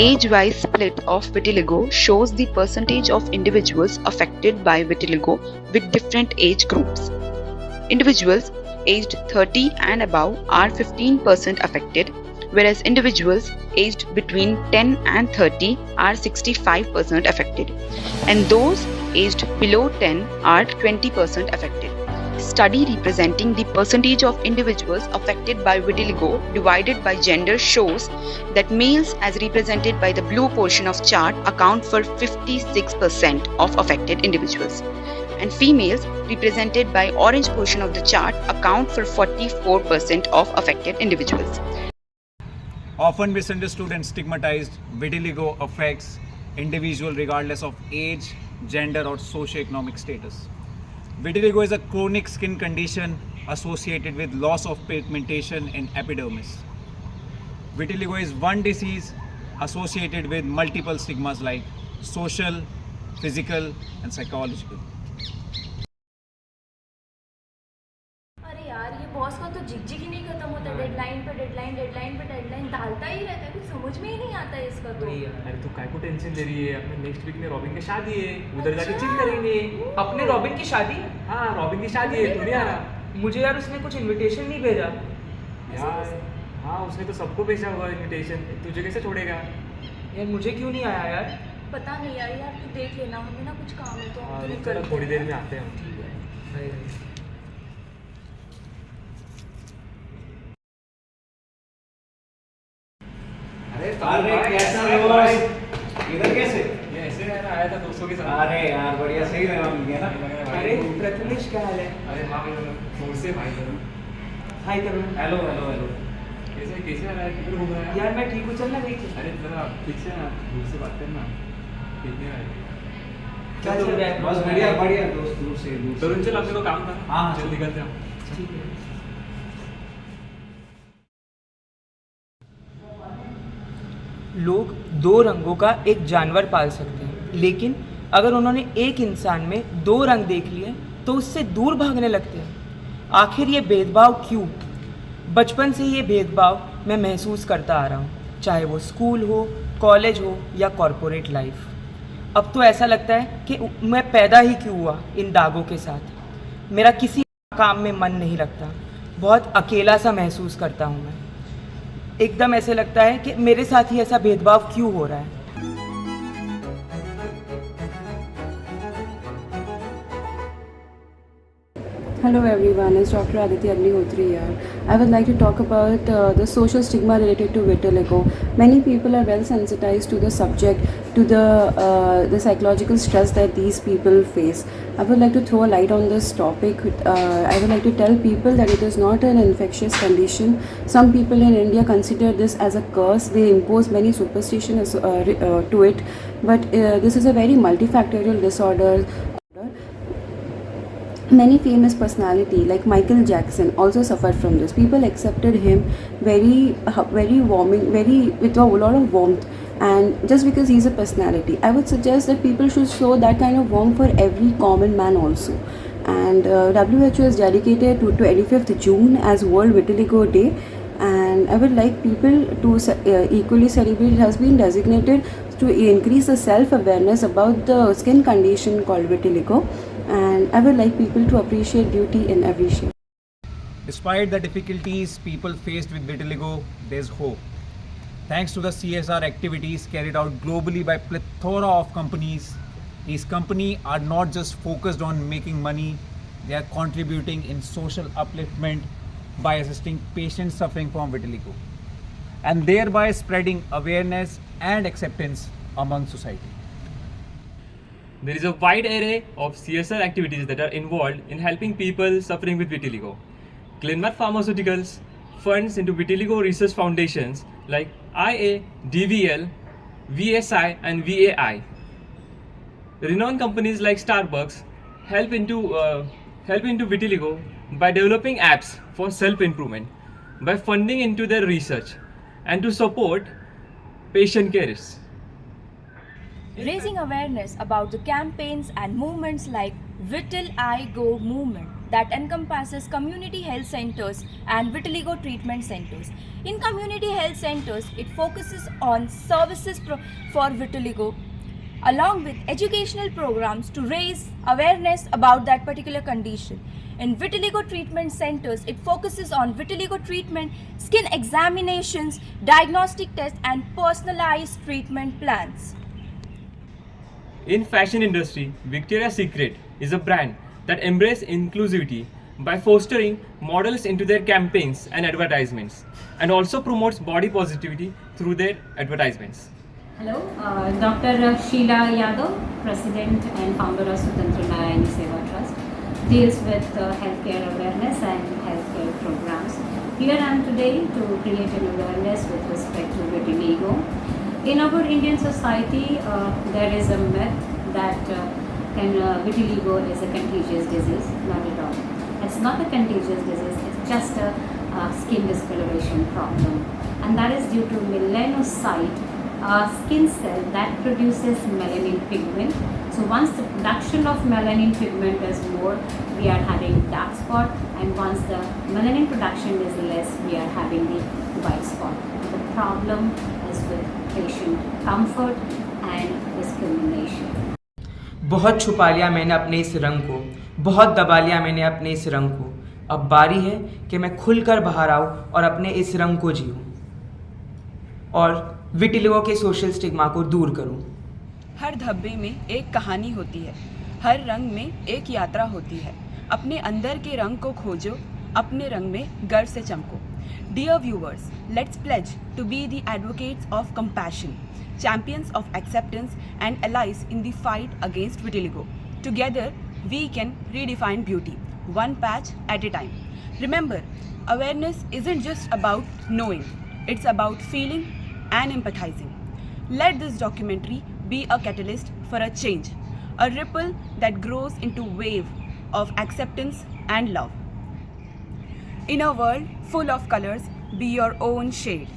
age-wise split of vitiligo shows the percentage of individuals affected by vitiligo with different age groups. Individuals aged 30 and above are 15% affected, whereas individuals aged between 10 and 30 are 65% affected, and those aged below 10 are 20% affected. Study representing the percentage of individuals affected by vitiligo divided by gender shows that males, as represented by the blue portion of chart, account for 56% of affected individuals, and females, represented by orange portion of the chart, account for 44% of affected individuals. Often misunderstood and stigmatized, vitiligo affects individual regardless of age, gender or socioeconomic status. Vitiligo is a chronic skin condition associated with loss of pigmentation in epidermis. Vitiligo is one disease associated with multiple stigmas like social, physical and psychological. अरे यार, ये boss का तो झिकझिक ही नहीं खत्म होता। Deadline पे deadline, deadline पे डेडलाइन डालता ही रहता है, कुछ समझ में ही नहीं आता है इसका तो। अरे तू काय को टेंशन ले रही है? अपने नेक्स्ट वीक में रॉबिन की शादी है, उधर जाके चिल करेंगे। अपने रॉबिन की शादी? हाँ, रॉबिन की शादी है, तू नहीं आ रहा? मुझे यार उसने कुछ इनविटेशन नहीं भेजा यार हाँ, उसने तो सबको भेजा होगा इनविटेशन, तुझे कैसे छोड़ेगा? यार मुझे क्यों नहीं आया यार? पता नहीं यार, तू देख लेना, हमें ना कुछ काम है तो हम तो चलो निकलते थोड़ी हैं। देर में आते हैं हम। ठीक है। अरे कैसा दोस्त? इधर कैसे? ये ऐसे आया था दोस्तों के साथ। अरे यार बढ़िया, सही रहा मिल गया ना। अरे प्रथमेश क्या हाल है? अरे हाँ फोन से भाई जरा। Hi Karun. Hello hello hello. कैसे कैसे आ रहा है? किधर घूम रहा है? यार मैं ठीक हूँ, चल ना देख। अरे जरा ठीक से ना, दूर से बात करना। कितने आए? क्या चल रहा है? बस बढ़िया बढ़िया दोस्त, दूर से दूर से। तरुण चल, अपने को काम था। हाँ, चल निकलते हैं हम। ठीक है। लोग दो रंगों का एक जानवर पाल सकते हैं, लेकिन अगर उन्होंने एक इंसान में दो रंग देख लिए तो उससे दूर भागने लगते हैं। आखिर ये भेदभाव क्यों? बचपन से ये भेदभाव मैं महसूस करता आ रहा हूँ, चाहे वो स्कूल हो, कॉलेज हो या कॉरपोरेट लाइफ। अब तो ऐसा लगता है कि मैं पैदा ही क्यों हुआ इन दागों के साथ। मेरा किसी काम में मन नहीं लगता, बहुत अकेला सा महसूस करता हूँ मैं। एकदम ऐसे लगता है कि मेरे साथ ही ऐसा भेदभाव क्यों हो रहा है। Hello everyone, it's Dr. Aditi Agnihotri here. I would like to talk about the social stigma related to vitiligo. Many people are well sensitized to the subject, to the psychological stress that these people face. I would like to throw a light on this topic. I would like to tell people that it is not an infectious condition. Some people in India consider this as a curse. They impose many superstitions to it. But this is a very multifactorial disorder. Many famous personality like Michael Jackson also suffered from this. People accepted him very warming, with a lot of warmth, and just because he's a personality. I would suggest that people should show that kind of warmth for every common man also. And WHO has dedicated to 25th June as World Vitiligo Day, and I would like people to equally celebrate. It has been designated to increase the self-awareness about the skin condition called vitiligo, and I would like people to appreciate beauty in every shape. Despite the difficulties people faced with vitiligo, there's hope. Thanks to the CSR activities carried out globally by plethora of companies, these companies are not just focused on making money, they are contributing in social upliftment by assisting patients suffering from vitiligo and thereby spreading awareness and acceptance among society. There is a wide array of CSR activities that are involved in helping people suffering with vitiligo. Glenmark Pharmaceuticals funds into vitiligo research foundations like IA, DVL, VSI and VAI. Renowned companies like Starbucks help into vitiligo by developing apps for self-improvement, by funding into their research and to support patient cares. Raising awareness about the campaigns and movements like Vitil I Go movement that encompasses community health centers and vitiligo treatment centers. In community health centers, it focuses on services for vitiligo along with educational programs to raise awareness about that particular condition. In vitiligo treatment centers, it focuses on vitiligo treatment, skin examinations, diagnostic tests and personalized treatment plans. In fashion industry, Victoria's Secret is a brand that embraces inclusivity by fostering models into their campaigns and advertisements, and also promotes body positivity through their advertisements. Hello, Dr. Sheila Yadav, President and founder of Swatantra Narayani Seva Trust, deals with healthcare awareness and healthcare programs. Here I am today to create an awareness with respect to vitiligo. In our Indian society, there is a myth that vitiligo is a contagious disease. Not at all. It's not a contagious disease, it's just a skin discoloration problem. And that is due to melanocyte, skin cell that produces melanin pigment. So once the production of melanin pigment is more, we are having dark spot, and once the melanin production is less, we are having the white spot. The problem is with patient comfort and discrimination. बहुत छुपा लिया मैंने अपने इस रंग को, बहुत दबा लिया मैंने अपने इस रंग को। अब बारी है कि मैं खुलकर बाहर आऊँ और अपने इस रंग को जीऊँ और विटिलिगो के सोशल स्टिग्मा को दूर करूँ। हर धब्बे में एक कहानी होती है, हर रंग में एक यात्रा होती है। अपने अंदर के रंग को खोजो, अपने रंग में गर्व से चमको। Dear viewers, let's pledge to be the advocates of compassion, champions of acceptance and allies in the fight against vitiligo. Together, we can redefine beauty, one patch at a time. Remember, awareness isn't just about knowing, it's about feeling and empathizing. Let this documentary be a catalyst for a change, a ripple that grows into a wave of acceptance and love. In a world full of colors, be your own shade.